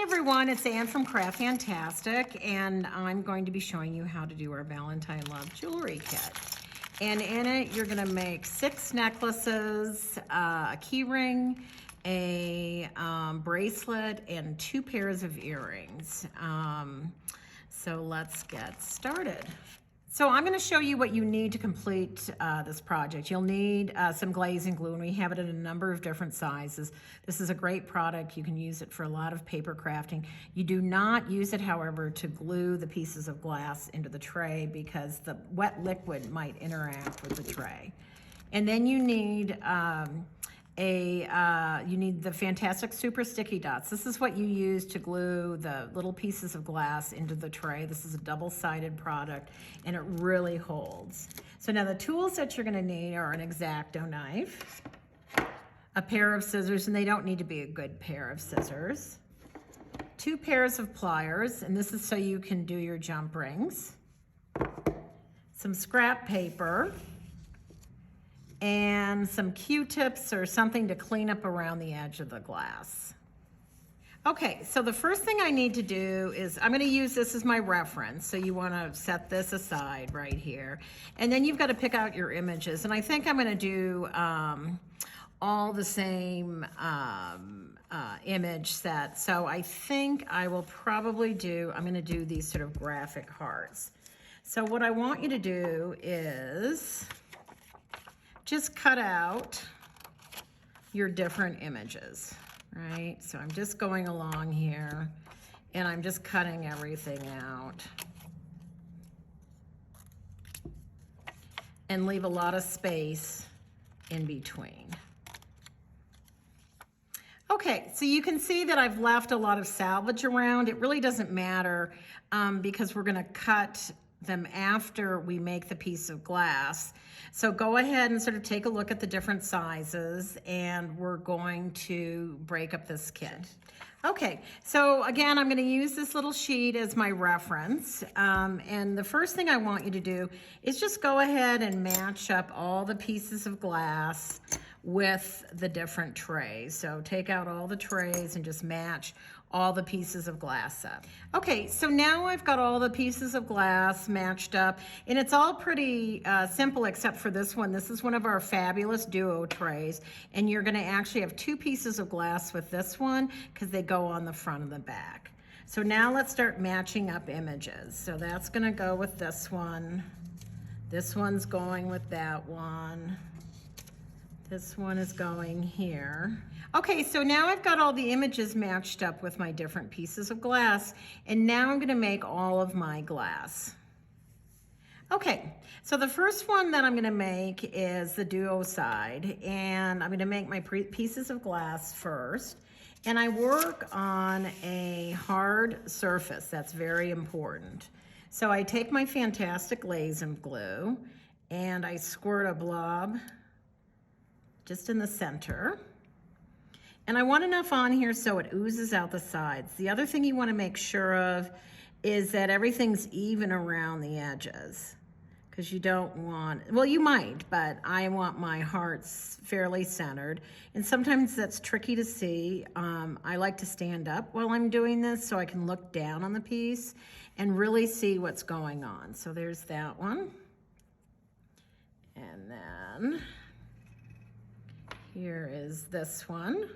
everyone, it's Ann from Craft Fantastic, and I'm going to be showing you how to do our Valentine Love Jewelry Kit. And in it, you're gonna make 6 necklaces, a key ring, a bracelet, and 2 pairs of earrings. So let's get started. So I'm going to show you what you need to complete this project. You'll need some glazing glue, and we have it in a number of different sizes. This is a great product. You can use it for a lot of paper crafting. You do not use it, however, to glue the pieces of glass into the tray because the wet liquid might interact with the tray. And then you need the Fantastic Super Sticky Dots. This is what you use to glue the little pieces of glass into the tray. This is a double-sided product, and it really holds. So now the tools that you're gonna need are an X-Acto knife, a pair of scissors, and they don't need to be a good pair of scissors, 2 pairs of pliers, and this is so you can do your jump rings, some scrap paper, and some Q-tips or something to clean up around the edge of the glass. Okay, so the first thing I need to do is, I'm gonna use this as my reference, so you wanna set this aside right here. And then you've gotta pick out your images, and I think I'm gonna do all the same image set. So I think I will probably I'm gonna do these sort of graphic hearts. So what I want you to do is, just cut out your different images, right? So I'm just going along here and I'm just cutting everything out and leave a lot of space in between. Okay, so you can see that I've left a lot of salvage around. It really doesn't matter because we're gonna cut them after we make the piece of glass. So go ahead and sort of take a look at the different sizes, and we're going to break up this kit. Okay, so again, I'm going to use this little sheet as my reference, and the first thing I want you to do is just go ahead and match up all the pieces of glass with the different trays. So take out all the trays and just match all the pieces of glass up. Okay, so now I've got all the pieces of glass matched up, and it's all pretty simple except for this one. This is one of our fabulous duo trays, and you're gonna actually have 2 pieces of glass with this one because they go on the front and the back. So now let's start matching up images. So that's gonna go with this one. This one's going with that one. This one is going here. Okay, so now I've got all the images matched up with my different pieces of glass, and now I'm gonna make all of my glass. Okay, so the first one that I'm gonna make is the duo side, and I'm gonna make my pieces of glass first, and I work on a hard surface. That's very important. So I take my Fantastic Glaze and glue, and I squirt a blob just in the center. And I want enough on here so it oozes out the sides. The other thing you want to make sure of is that everything's even around the edges, because you don't want, well, you might, but I want my hearts fairly centered. And sometimes that's tricky to see. I like to stand up while I'm doing this so I can look down on the piece and really see what's going on. So there's that one. And then here is this one.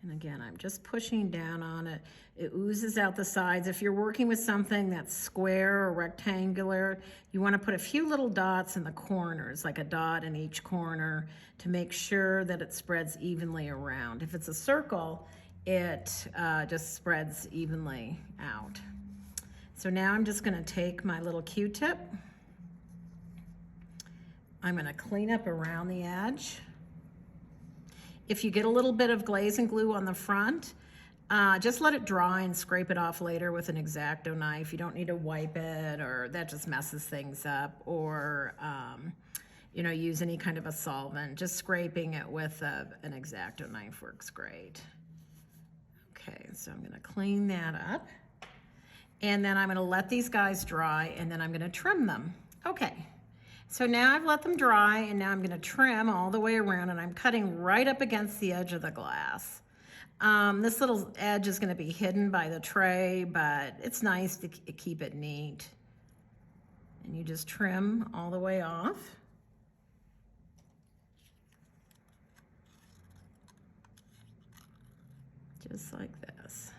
And again, I'm just pushing down on it. It oozes out the sides. If you're working with something that's square or rectangular, you want to put a few little dots in the corners, like a dot in each corner, to make sure that it spreads evenly around. If it's a circle, it just spreads evenly out. So now I'm just gonna take my little Q-tip. I'm gonna clean up around the edge. If you get a little bit of glaze and glue on the front, just let it dry and scrape it off later with an X-Acto knife. You don't need to wipe it, or that just messes things up, or you know, use any kind of a solvent. Just scraping it with an X-Acto knife works great. Okay, so I'm gonna clean that up. And then I'm gonna let these guys dry, and then I'm gonna trim them. Okay, So now I've let them dry, and now I'm gonna trim all the way around, and I'm cutting right up against the edge of the glass. This little edge is gonna be hidden by the tray, but it's nice to keep it neat. And you just trim all the way off. Just like this,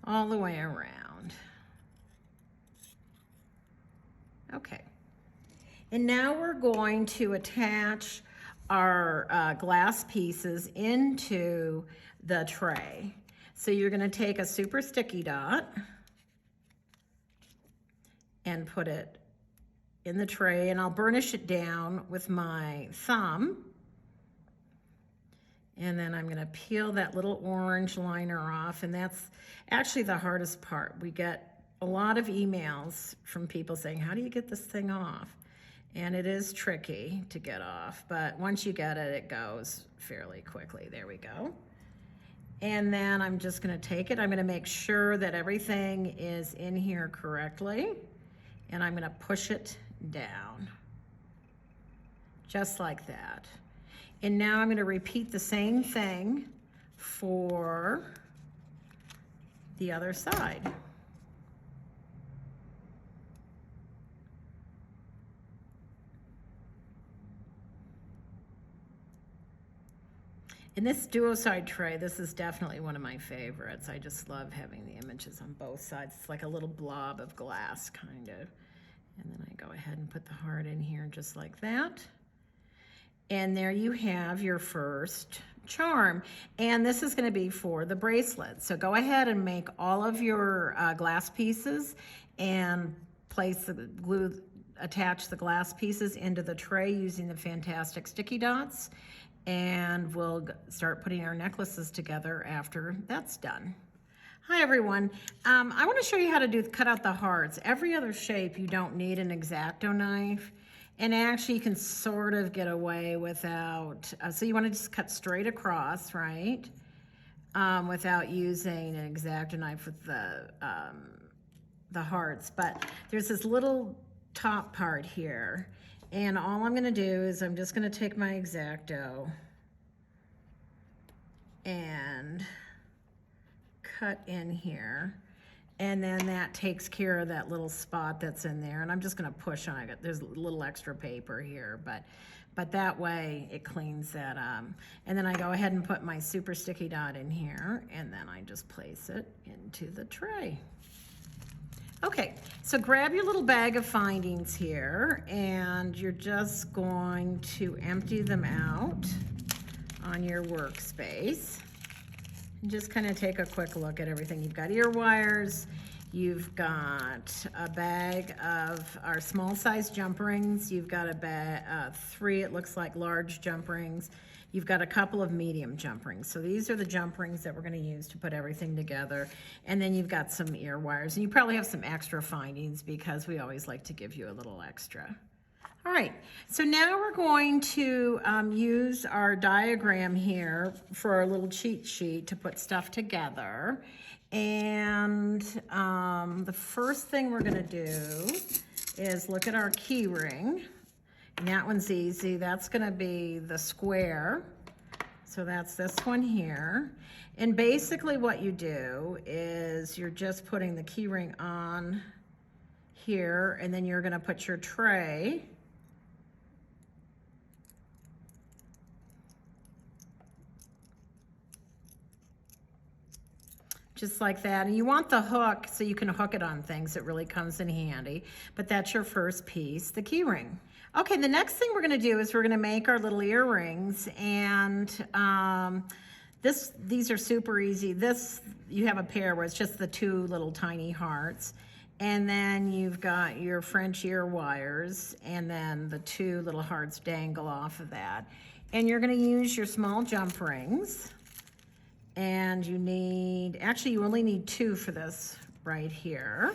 all the way around. Okay, and now we're going to attach our glass pieces into the tray. So you're gonna take a super sticky dot and put it in the tray, and I'll burnish it down with my thumb. And then I'm gonna peel that little orange liner off, and that's actually the hardest part. We get a lot of emails from people saying, how do you get this thing off? And it is tricky to get off, but once you get it, it goes fairly quickly. There we go. And then I'm just gonna take it, I'm gonna make sure that everything is in here correctly, and I'm gonna push it down, just like that. And now I'm gonna repeat the same thing for the other side. In this duo side tray, this is definitely one of my favorites. I just love having the images on both sides. It's like a little blob of glass, kind of. And then I go ahead and put the heart in here just like that. And there you have your first charm. And this is gonna be for the bracelet. So go ahead and make all of your glass pieces and place the glue, attach the glass pieces into the tray using the fantastic sticky dots. And we'll start putting our necklaces together after that's done. Hi everyone, I wanna show you how to cut out the hearts. Every other shape you don't need an X-Acto knife. And actually you can sort of get away without, so you wanna just cut straight across, right? Without using an X-Acto knife with the hearts. But there's this little top part here. And all I'm gonna do is I'm just gonna take my X-Acto and cut in here. And then that takes care of that little spot that's in there. And I'm just gonna push on it. There's a little extra paper here, but that way it cleans that up. And then I go ahead and put my super sticky dot in here, and then I just place it into the tray. Okay, so grab your little bag of findings here, and you're just going to empty them out on your workspace. And just kind of take a quick look at everything. You've got ear wires, you've got a bag of our small size jump rings, you've got a bag, 3, it looks like, large jump rings. You've got a couple of medium jump rings. So these are the jump rings that we're gonna use to put everything together. And then you've got some ear wires, and you probably have some extra findings because we always like to give you a little extra. All right, so now we're going to use our diagram here for our little cheat sheet to put stuff together. And the first thing we're gonna do is look at our key ring. And that one's easy. That's gonna be the square. So that's this one here. And basically what you do is you're just putting the key ring on here, and then you're gonna put your tray just like that. And you want the hook so you can hook it on things. It really comes in handy. But that's your first piece, the key ring. Okay, the next thing we're gonna do is we're gonna make our little earrings, and these are super easy. This, you have a pair where it's just the 2 little tiny hearts, and then you've got your French ear wires, and then the 2 little hearts dangle off of that. And you're gonna use your small jump rings, and you need, actually you only need 2 for this right here.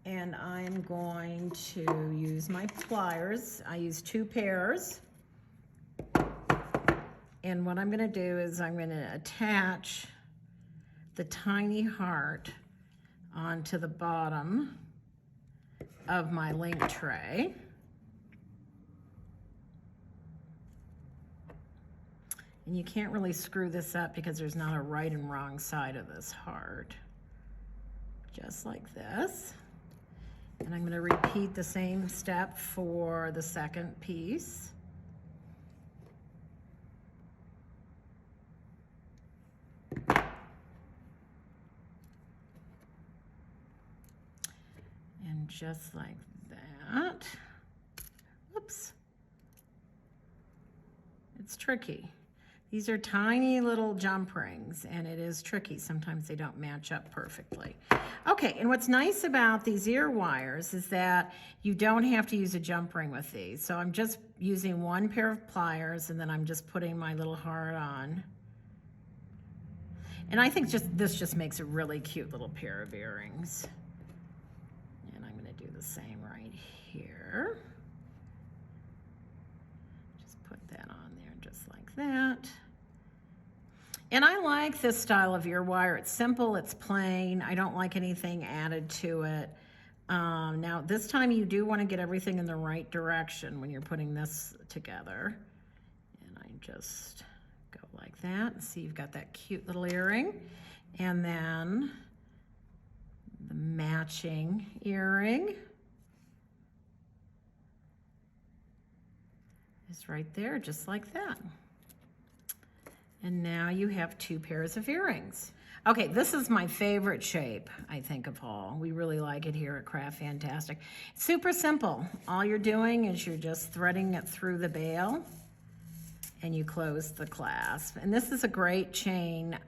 And I'm going to use my pliers. I use 2 pairs. And what I'm gonna do is I'm gonna attach the tiny heart onto the bottom of my link tray. And you can't really screw this up because there's not a right and wrong side of this heart. Just like this. And I'm going to repeat the same step for the second piece. And just like that. Whoops. It's tricky. These are tiny little jump rings, and it is tricky. Sometimes they don't match up perfectly. Okay, and what's nice about these ear wires is that you don't have to use a jump ring with these. So I'm just using one pair of pliers, and then I'm just putting my little heart on. And I think this just makes a really cute little pair of earrings. And I'm gonna do the same right here. Put that on there just like that. And I like this style of ear wire. It's simple, it's plain. I don't like anything added to it. Now this time you do want to get everything in the right direction when you're putting this together. And I just go like that and see you've got that cute little earring. And then the matching earring is right there, just like that. And now you have two pairs of earrings. Okay, this is my favorite shape, I think, of all. We really like it here at Craft Fantastic. It's super simple. All you're doing is you're just threading it through the bail and you close the clasp. And this is a great chain.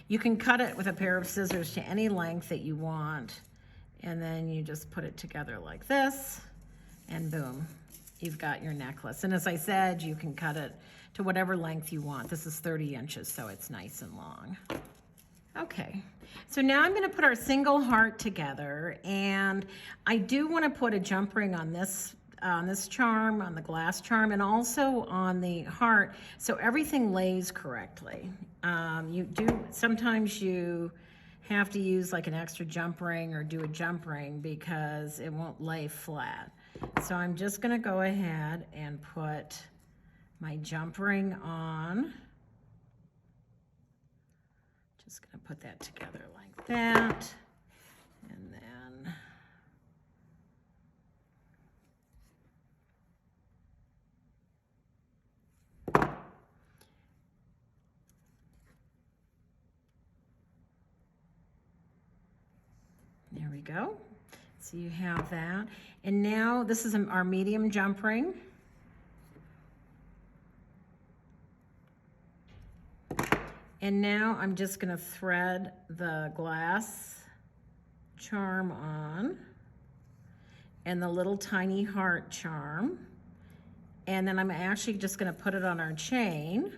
You can cut it with a pair of scissors to any length that you want. And then you just put it together like this, and boom, you've got your necklace. And as I said, you can cut it to whatever length you want. This is 30 inches, so it's nice and long. Okay, so now I'm gonna put our single heart together, and I do wanna put a jump ring on this charm, on the glass charm, and also on the heart, so everything lays correctly. Sometimes you have to use like an extra jump ring or do a jump ring because it won't lay flat. So I'm just gonna go ahead and put my jump ring on. Just gonna put that together like that. And then there we go. So you have that. And now this is our medium jump ring. And now I'm just gonna thread the glass charm on and the little tiny heart charm. And then I'm actually just gonna put it on our chain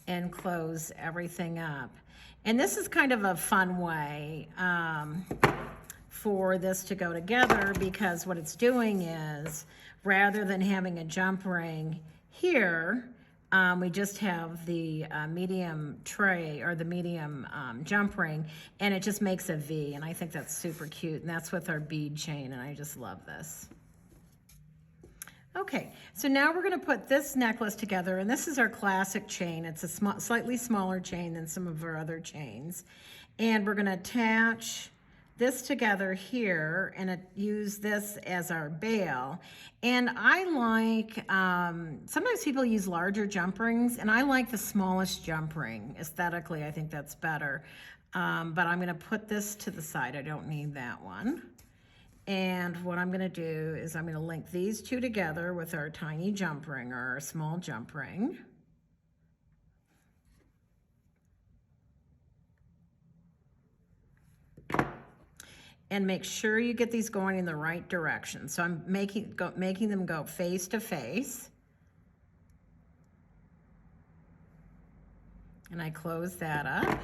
and close everything up. And this is kind of a fun way for this to go together, because what it's doing is, rather than having a jump ring here, we just have the medium tray, or the medium jump ring, and it just makes a V, and I think that's super cute, and that's with our bead chain, and I just love this. Okay, so now we're gonna put this necklace together, and this is our classic chain. It's a slightly smaller chain than some of our other chains, and we're gonna attach this together here and use this as our bail. And I like, sometimes people use larger jump rings, and I like the smallest jump ring. Aesthetically, I think that's better. But I'm gonna put this to the side. I don't need that one. And what I'm gonna do is I'm gonna link these two together with our tiny jump ring, or our small jump ring. And make sure you get these going in the right direction. So I'm making them go face to face. And I close that up.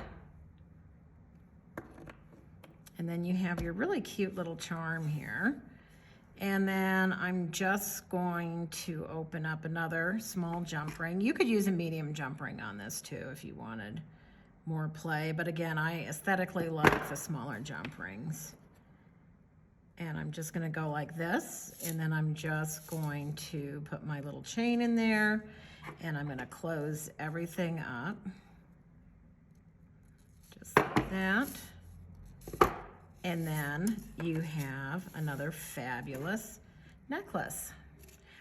And then you have your really cute little charm here. And then I'm just going to open up another small jump ring. You could use a medium jump ring on this too if you wanted more play. But again, I aesthetically like the smaller jump rings. And I'm just gonna go like this, and then I'm just going to put my little chain in there, And I'm gonna close everything up, just like that. And then you have another fabulous necklace.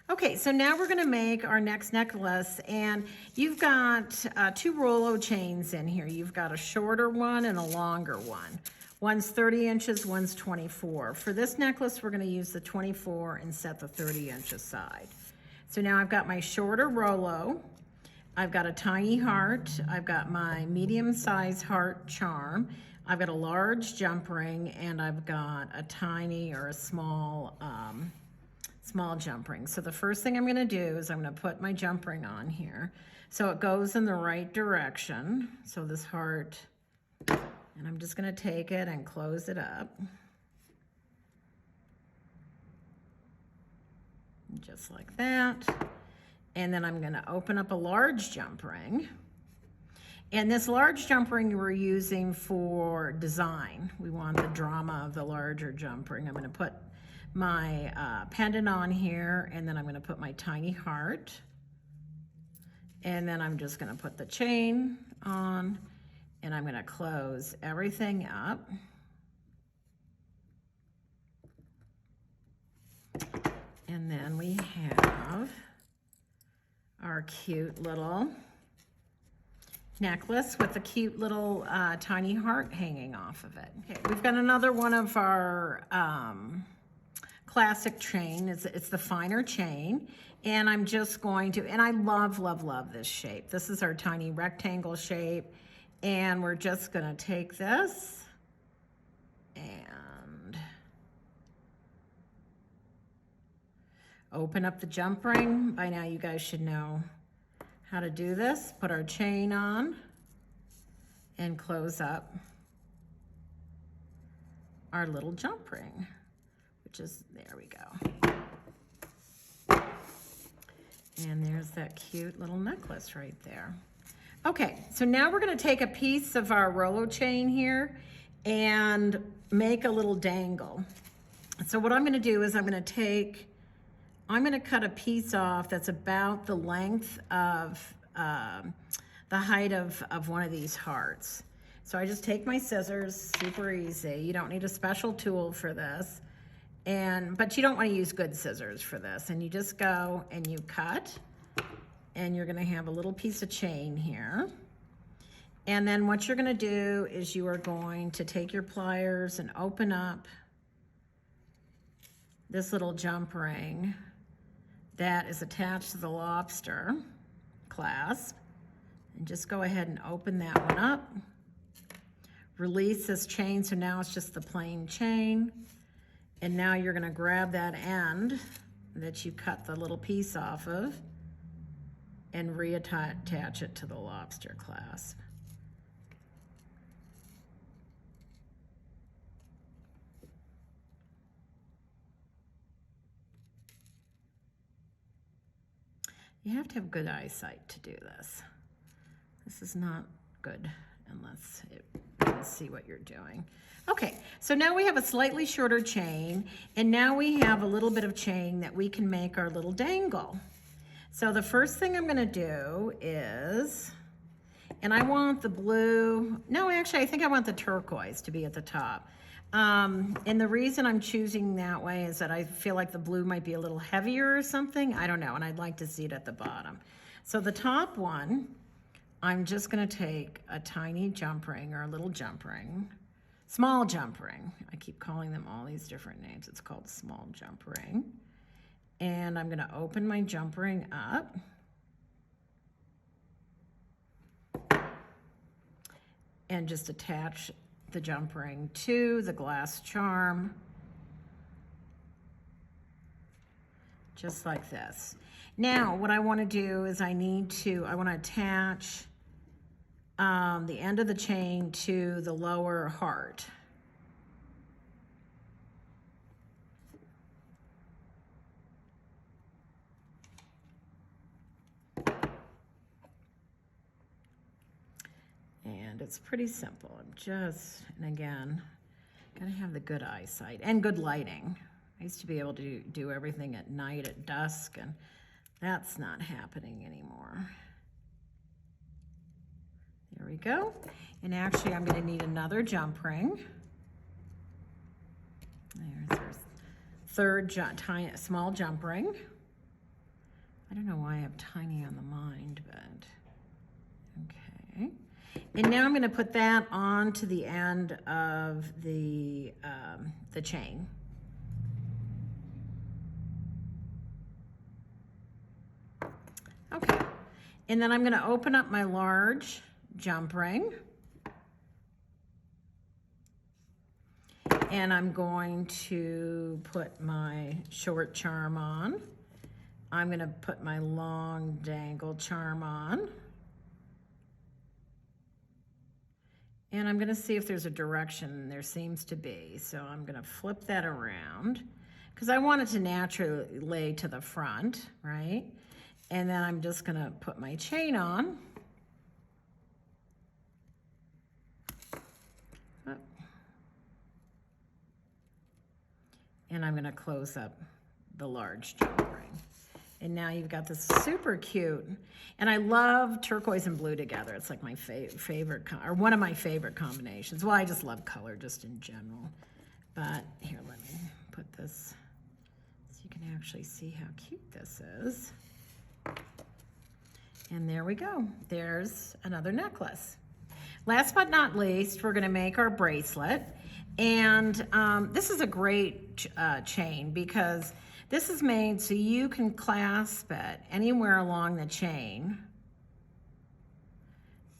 Okay, so now we're gonna make our next necklace, and you've got 2 Rolo chains in here. You've got a shorter one and a longer one. One's 30 inches, one's 24. For this necklace, we're gonna use the 24 and set the 30 inch aside. So now I've got my shorter Rolo, I've got a tiny heart, I've got my medium size heart charm, I've got a large jump ring, and I've got a tiny or a small jump ring. So the first thing I'm gonna do is I'm gonna put my jump ring on here so it goes in the right direction. So this heart, and I'm just gonna take it and close it up. Just like that. And then I'm gonna open up a large jump ring. And this large jump ring we're using for design. We want the drama of the larger jump ring. I'm gonna put my pendant on here, and then I'm gonna put my tiny heart. And then I'm just gonna put the chain on, and I'm gonna close everything up. And then we have our cute little necklace with a cute little tiny heart hanging off of it. Okay, we've got another one of our classic chain. It's the finer chain, and I'm just going to, and I love, love, love this shape. This is our tiny rectangle shape, and we're just gonna take this and open up the jump ring. By now you guys should know how to do this. Put our chain on and close up our little jump ring, which is, there we go. And there's that cute little necklace right there. Okay, so now we're gonna take a piece of our Rolo chain here and make a little dangle. So what I'm gonna do is I'm gonna cut a piece off that's about the length of the height of one of these hearts. So I just take my scissors, super easy. You don't need a special tool for this. But you don't want to use good scissors for this. And you just go and you cut, and you're gonna have a little piece of chain here. And then what you're gonna do is you are going to take your pliers and open up this little jump ring that is attached to the lobster clasp, and just go ahead and open that one up. Release this chain, so now it's just the plain chain. And now you're gonna grab that end that you cut the little piece off of and reattach it to the lobster clasp. You have to have good eyesight to do this. This is not good unless you can see what you're doing. Okay, so now we have a slightly shorter chain, and now we have a little bit of chain that we can make our little dangle. So the first thing I'm gonna do is, and I want the blue, no, actually I think I want the turquoise to be at the top. And the reason I'm choosing that way is that I feel like the blue might be a little heavier or something. I don't know, and I'd like to see it at the bottom. So the top one, I'm just gonna take a tiny jump ring or a little jump ring, small jump ring. I keep calling them all these different names. It's called small jump ring. And I'm gonna open my jump ring up. And just attach the jump ring to the glass charm, just like this. Now, what I want to do is I want to attach the end of the chain to the lower heart. And it's pretty simple. And again, gotta have the good eyesight and good lighting. I used to be able to do everything at night, at dusk, and That's not happening anymore. There we go. And actually I'm going to need another jump ring. There's our third small jump ring. I don't know why I have tiny on the mind, but okay. And now I'm going to put that onto the end of the chain. Okay. And then I'm going to open up my large jump ring. And I'm going to put my short charm on. I'm going to put my long dangle charm on. And I'm going to see if there's a direction. There seems to be. So I'm going to flip that around because I want it to naturally lay to the front, right? And then I'm just going to put my chain on. And I'm going to close up the large jump ring. And now you've got this super cute, and I love turquoise and blue together. It's like my favorite, or one of my favorite combinations. Well, I just love color just in general. But here, let me put this so you can actually see how cute this is. And there we go. There's another necklace. Last but not least, we're going to make our bracelet. And this is a great chain because this is made so you can clasp it anywhere along the chain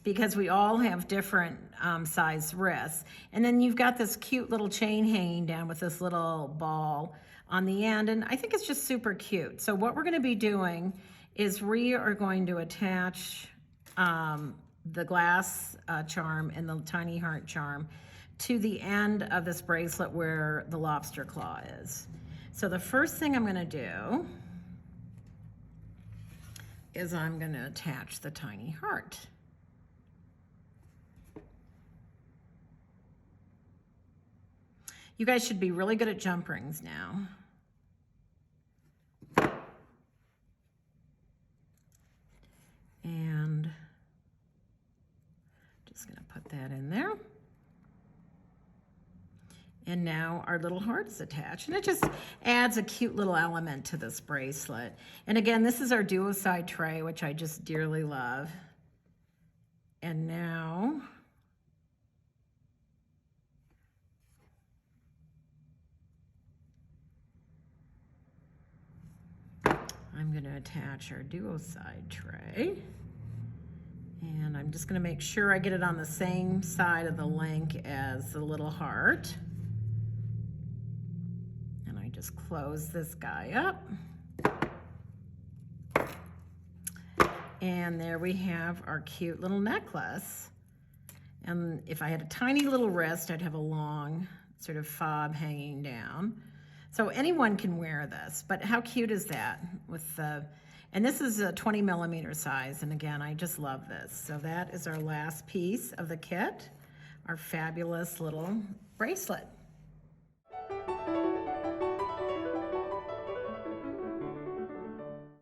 because we all have different size wrists. And then you've got this cute little chain hanging down with this little ball on the end. And I think it's just super cute. So what we're going to be doing is we are going to attach the glass charm and the tiny heart charm to the end of this bracelet where the lobster claw is. So the first thing I'm going to do is I'm going to attach the tiny heart. You guys should be really good at jump rings now. And just going to put that in there. And now our little heart is attached, and it just adds a cute little element to this bracelet. And again, this is our duo side tray, which I just dearly love. And now I'm going to attach our duo side tray. And I'm just going to make sure I get it on the same side of the link as the little heart. Just close this guy up. And there we have our cute little necklace. And if I had a tiny little wrist, I'd have a long sort of fob hanging down. So anyone can wear this, but how cute is that with the, and this is a 20 millimeter size. And again, I just love this. So that is our last piece of the kit, our fabulous little bracelet.